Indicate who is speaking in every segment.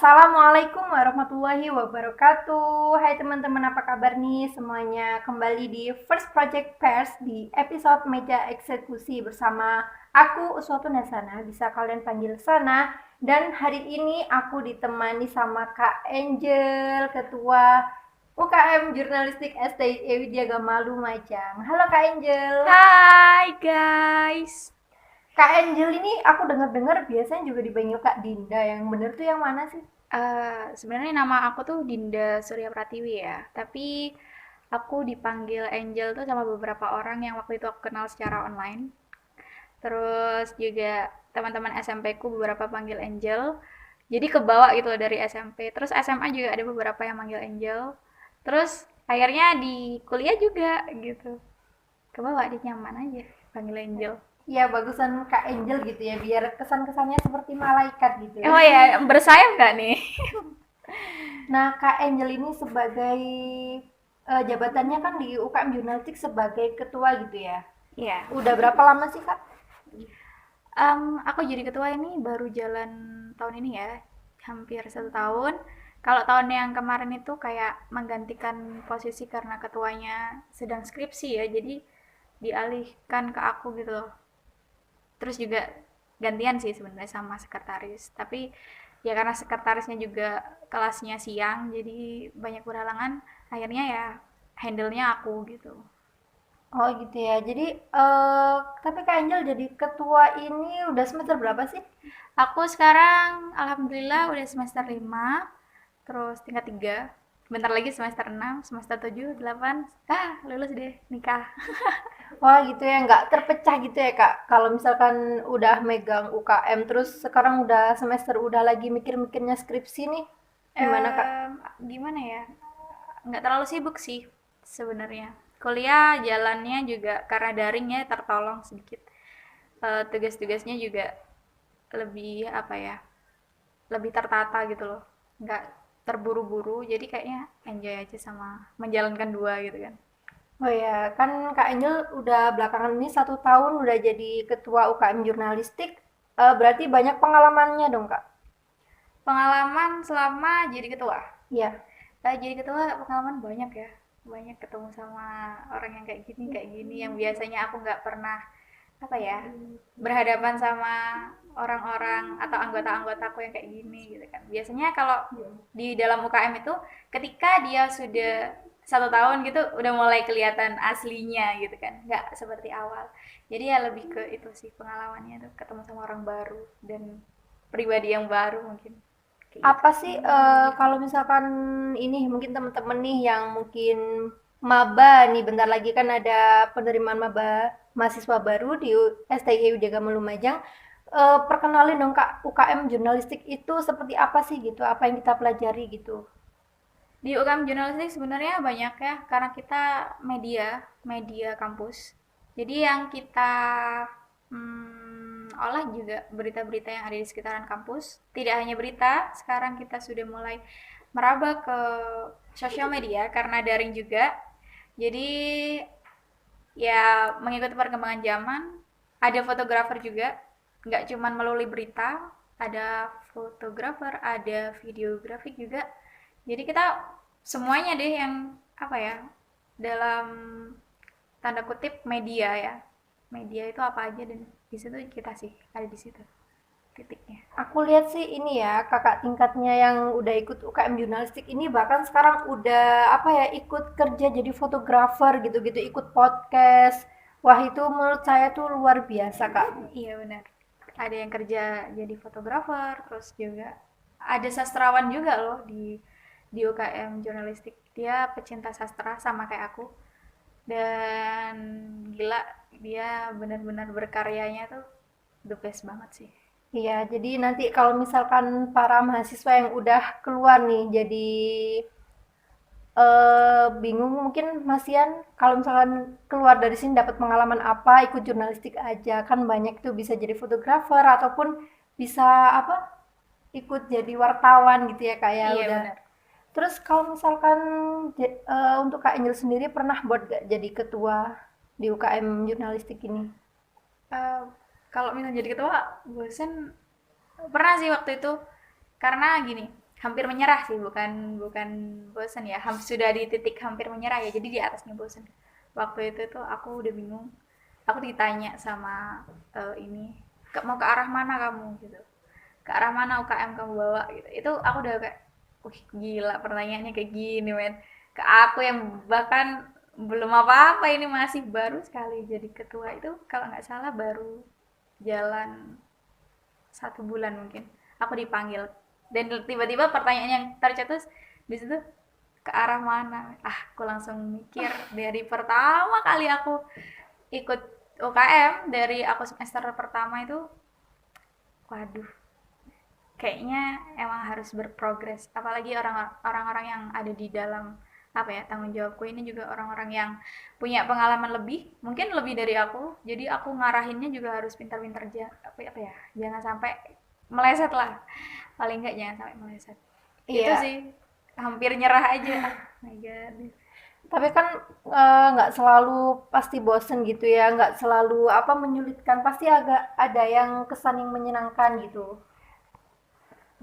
Speaker 1: Assalamualaikum warahmatullahi wabarakatuh. Hai teman-teman, apa kabar nih semuanya? Kembali di First Project Pairs di episode Meja Eksekusi bersama aku Uswatun Hasana, bisa kalian panggil Sana. Dan hari ini aku ditemani sama Kak Angel, Ketua UKM Jurnalistik STI Widya Gama Lumajang. Halo Kak Angel.
Speaker 2: Hai guys.
Speaker 1: Kak Angel ini aku dengar-dengar biasanya juga dipanggil Kak Dinda. Yang bener tuh yang mana sih?
Speaker 2: Sebenarnya nama aku tuh Dinda Surya Pratiwi ya. Tapi aku dipanggil Angel tuh sama beberapa orang yang waktu itu aku kenal secara online. Terus juga teman-teman SMP ku beberapa panggil Angel. Jadi kebawa gitu loh dari SMP. Terus SMA juga ada beberapa yang manggil Angel. Terus akhirnya di kuliah juga gitu. Kebawa dia nyaman aja panggil Angel.
Speaker 1: Ya bagusan Kak Angel gitu ya, biar kesan-kesannya seperti malaikat gitu.
Speaker 2: Oh ya, bersayap nggak nih?
Speaker 1: Nah, Kak Angel ini sebagai jabatannya kan di UKM Jurnalistik sebagai ketua gitu ya.
Speaker 2: Iya.
Speaker 1: Udah berapa lama sih Kak?
Speaker 2: Aku jadi ketua ini baru jalan tahun ini ya, hampir 1 tahun. Kalau tahun yang kemarin itu kayak menggantikan posisi karena ketuanya sedang skripsi ya, jadi dialihkan ke aku gitu loh. Terus juga gantian sih sebenarnya sama sekretaris, tapi ya karena sekretarisnya juga kelasnya siang, jadi banyak berhalangan, akhirnya ya handle-nya aku gitu.
Speaker 1: Oh gitu ya. Jadi tapi Kak Angel jadi ketua ini udah semester berapa sih?
Speaker 2: Aku sekarang alhamdulillah udah semester 5, terus tingkat 3. Bentar lagi semester 6, semester 7, 8. Lulus deh, nikah.
Speaker 1: Wah gitu ya, nggak terpecah gitu ya Kak. Kalau misalkan udah megang UKM terus sekarang udah semester udah lagi mikir-mikirnya skripsi nih, gimana Kak?
Speaker 2: Em, Gimana ya? Nggak terlalu sibuk sih sebenarnya. Kuliah jalannya juga karena daring ya tertolong sedikit. Tugas-tugasnya juga lebih apa ya? Lebih tertata gitu loh. Nggak terburu-buru, jadi kayaknya enjoy aja sama menjalankan dua gitu kan.
Speaker 1: Oh ya, kan Kak Angel udah belakangan ini 1 tahun udah jadi ketua UKM jurnalistik, berarti banyak pengalamannya dong Kak?
Speaker 2: Pengalaman selama jadi ketua.
Speaker 1: Iya.
Speaker 2: Jadi ketua pengalaman banyak ya, banyak ketemu sama orang yang kayak gini yang biasanya aku nggak pernah apa ya berhadapan sama orang-orang atau anggota-anggotaku yang kayak gini gitu kan. Biasanya kalau di dalam UKM itu ketika dia sudah 1 tahun gitu udah mulai kelihatan aslinya gitu kan, nggak seperti awal. Jadi ya lebih ke itu sih pengalamannya tuh ketemu sama orang baru dan pribadi yang baru mungkin kayak gitu.
Speaker 1: Apa sih kalau misalkan ini mungkin teman-teman nih yang mungkin maba nih bentar lagi kan ada penerimaan maba mahasiswa baru di STI Widya Lumajang. Perkenalin dong Kak, UKM jurnalistik itu seperti apa sih gitu? Apa yang kita pelajari gitu?
Speaker 2: Di UKM jurnalistik sebenarnya banyak ya, karena kita media kampus. Jadi yang kita olah juga berita-berita yang ada di sekitaran kampus. Tidak hanya berita, sekarang kita sudah mulai meraba ke sosial media karena daring juga. Jadi ya mengikuti perkembangan zaman, ada fotografer juga, nggak cuman melalui berita, ada fotografer, ada videografi juga. Jadi kita semuanya deh yang apa ya dalam tanda kutip media ya. Media itu apa aja dan di situ kita sih ada di situ titiknya.
Speaker 1: Aku lihat sih ini ya, kakak tingkatnya yang udah ikut UKM jurnalistik ini bahkan sekarang udah apa ya, ikut kerja jadi fotografer gitu-gitu, ikut podcast. Wah, itu menurut saya tuh luar biasa, Kak.
Speaker 2: Iya benar. Ada yang kerja jadi fotografer, terus juga ada sastrawan juga loh di UKM jurnalistik. Dia pecinta sastra sama kayak aku. Dan gila dia benar-benar berkaryanya tuh the best banget sih.
Speaker 1: Iya, jadi nanti kalau misalkan para mahasiswa yang udah keluar nih jadi bingung mungkin Masian kalau misalkan keluar dari sini dapat pengalaman apa, ikut jurnalistik aja. Kan banyak tuh bisa jadi fotografer ataupun bisa apa? Ikut jadi wartawan gitu ya Kak ya
Speaker 2: Iya
Speaker 1: udah.
Speaker 2: benar.
Speaker 1: Terus kalau misalkan untuk Kak Angel sendiri pernah buat gak jadi ketua di UKM jurnalistik ini?
Speaker 2: Eh, Kalau misalnya jadi ketua, bosen pernah sih waktu itu karena gini, hampir menyerah sih, bukan bukan bosen ya, sudah di titik hampir menyerah ya, jadi di atasnya bosen. Waktu itu tuh aku udah bingung, aku ditanya sama ini, mau ke arah mana kamu gitu, ke arah mana UKM kamu bawa gitu, itu aku udah kayak, wih gila pertanyaannya kayak gini men, ke aku yang bahkan belum apa-apa, ini masih baru sekali jadi ketua itu, kalau nggak salah baru jalan 1 bulan mungkin aku dipanggil, dan tiba-tiba pertanyaan yang tercetus di situ, ke arah mana, aku langsung mikir dari pertama kali aku ikut UKM, dari aku semester pertama itu, waduh, kayaknya emang harus berprogres, apalagi orang-orang yang ada di dalam apa ya tanggung jawabku ini juga orang-orang yang punya pengalaman lebih, mungkin lebih dari aku, jadi aku ngarahinnya juga harus pintar-pintar aja, apa ya, jangan sampai meleset lah, paling enggak jangan sampai meleset. Itu
Speaker 1: Iya,
Speaker 2: sih, hampir nyerah aja. My god.
Speaker 1: tapi kan nggak selalu pasti bosen gitu ya, nggak selalu apa menyulitkan, pasti agak ada yang kesan yang menyenangkan gitu.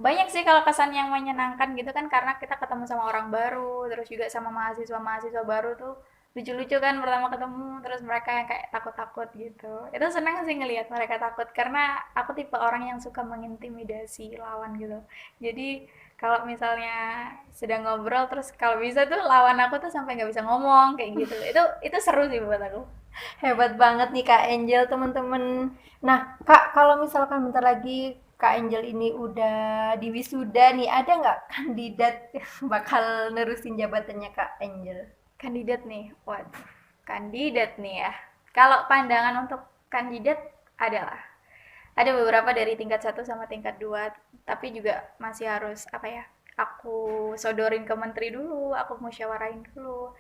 Speaker 2: Banyak sih kalau kesan yang menyenangkan gitu kan, karena kita ketemu sama orang baru, terus juga sama mahasiswa-mahasiswa baru tuh lucu-lucu kan pertama ketemu, terus mereka yang kayak takut-takut gitu. Itu seneng sih ngelihat mereka takut, karena aku tipe orang yang suka mengintimidasi lawan gitu. Jadi kalau misalnya sedang ngobrol terus kalau bisa tuh lawan aku tuh sampai nggak bisa ngomong kayak gitu. Itu seru sih buat aku.
Speaker 1: Hebat banget nih Kak Angel, teman-teman. Nah, Kak, kalau misalkan bentar lagi Kak Angel ini udah di wisuda nih, ada nggak kandidat bakal nerusin jabatannya Kak Angel?
Speaker 2: Kandidat nih, waduh, kandidat nih ya. Kalau pandangan untuk kandidat adalah ada beberapa dari tingkat 1 sama tingkat 2, tapi juga masih harus apa ya? Aku sodorin ke menteri dulu, aku musyawarahin dulu.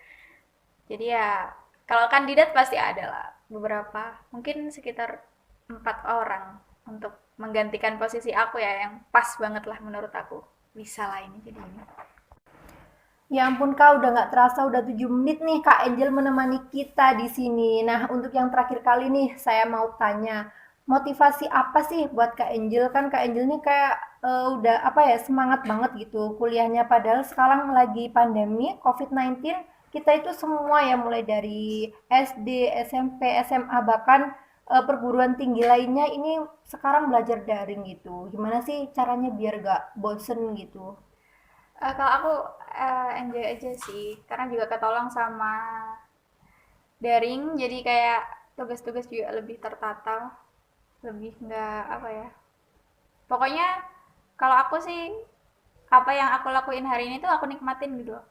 Speaker 2: Jadi ya kalau kandidat pasti ada lah beberapa, mungkin sekitar 4 orang untuk menggantikan posisi aku ya, yang pas banget lah menurut aku. Bisa lah ini jadi ini.
Speaker 1: Ya ampun Kak, udah nggak terasa udah 7 menit nih Kak Angel menemani kita di sini. Nah, untuk yang terakhir kali nih, saya mau tanya, motivasi apa sih buat Kak Angel? Kan Kak Angel nih kayak udah apa ya, semangat banget gitu kuliahnya. Padahal sekarang lagi pandemi COVID-19, kita itu semua ya mulai dari SD, SMP, SMA, bahkan perguruan tinggi lainnya ini sekarang belajar daring gitu. Gimana sih caranya biar gak bosen gitu?
Speaker 2: Kalau aku enjoy aja sih, karena juga ketolong sama daring, jadi kayak tugas-tugas juga lebih tertata, lebih nggak apa ya. Pokoknya kalau aku sih, apa yang aku lakuin hari ini tuh aku nikmatin gitu loh.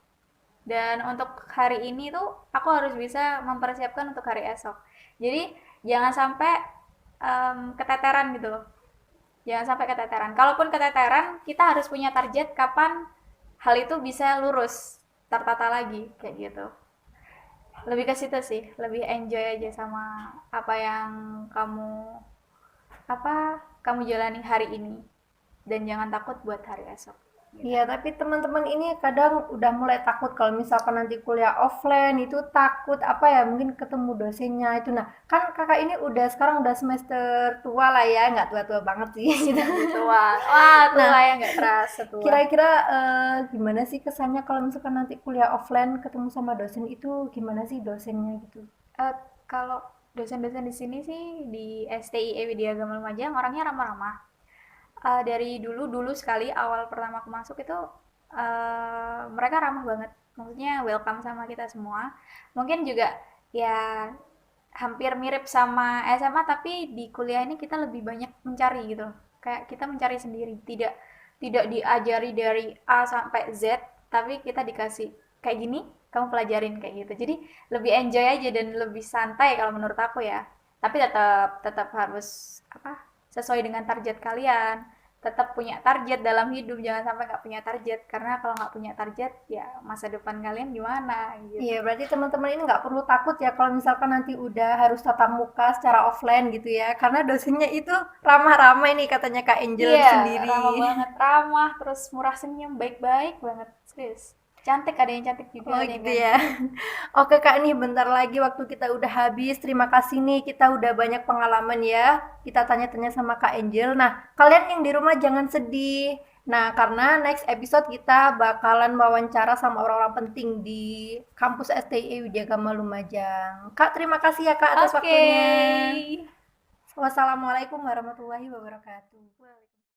Speaker 2: Dan untuk hari ini tuh aku harus bisa mempersiapkan untuk hari esok. Jadi jangan sampai keteteran gitu loh. Jangan sampai keteteran. Kalaupun keteteran, kita harus punya target kapan hal itu bisa lurus, tertata lagi kayak gitu. Lebih ke situ sih, lebih enjoy aja sama apa yang kamu apa kamu jalani hari ini, dan jangan takut buat hari esok gitu.
Speaker 1: Iya, tapi teman-teman ini kadang udah mulai takut kalau misalkan nanti kuliah offline itu takut apa ya, mungkin ketemu dosennya itu. Nah, kan kakak ini udah sekarang udah semester tua lah ya, nggak tua-tua banget sih gitu.
Speaker 2: Masih tua, wah
Speaker 1: Nah,
Speaker 2: tua ya, nggak terasa tua.
Speaker 1: kira-kira gimana sih kesannya kalau misalkan nanti kuliah offline ketemu sama dosen itu gimana sih dosennya gitu?
Speaker 2: Eh, Kalau dosen-dosen di sini sih di STIE Widya Agama Lumajang orangnya ramah-ramah. Dari dulu sekali awal pertama aku masuk itu mereka ramah banget. Maksudnya welcome sama kita semua. Mungkin juga ya hampir mirip sama SMA, tapi di kuliah ini kita lebih banyak mencari gitu. Kayak kita mencari sendiri, tidak tidak diajari dari A sampai Z, tapi kita dikasih kayak gini, kamu pelajarin kayak gitu. Jadi lebih enjoy aja dan lebih santai kalau menurut aku ya. Tapi tetap tetap harus apa? Sesuai dengan target kalian, tetap punya target dalam hidup, jangan sampai nggak punya target, karena kalau nggak punya target ya masa depan kalian gimana
Speaker 1: Iya,
Speaker 2: gitu.
Speaker 1: berarti teman-teman ini nggak perlu takut ya kalau misalkan nanti udah harus tatap muka secara offline gitu ya, karena dosennya itu ramah-ramah ini katanya Kak Angel
Speaker 2: Iya,
Speaker 1: sendiri.
Speaker 2: ramah banget, ramah, terus murah senyum, baik-baik banget, serius. Cantik, ada yang cantik juga,
Speaker 1: Oh
Speaker 2: ada yang
Speaker 1: gitu ya.
Speaker 2: ganteng.
Speaker 1: Oke Kak, nih bentar lagi waktu kita udah habis. Terima kasih nih, kita udah banyak pengalaman ya. Kita tanya-tanya sama Kak Angel. Nah, kalian yang di rumah jangan sedih. Nah, karena next episode kita bakalan wawancara sama orang-orang penting di kampus STI Widyagama Lumajang. Kak, terima kasih ya Kak atas
Speaker 2: Oke.
Speaker 1: waktunya. Wassalamualaikum warahmatullahi wabarakatuh.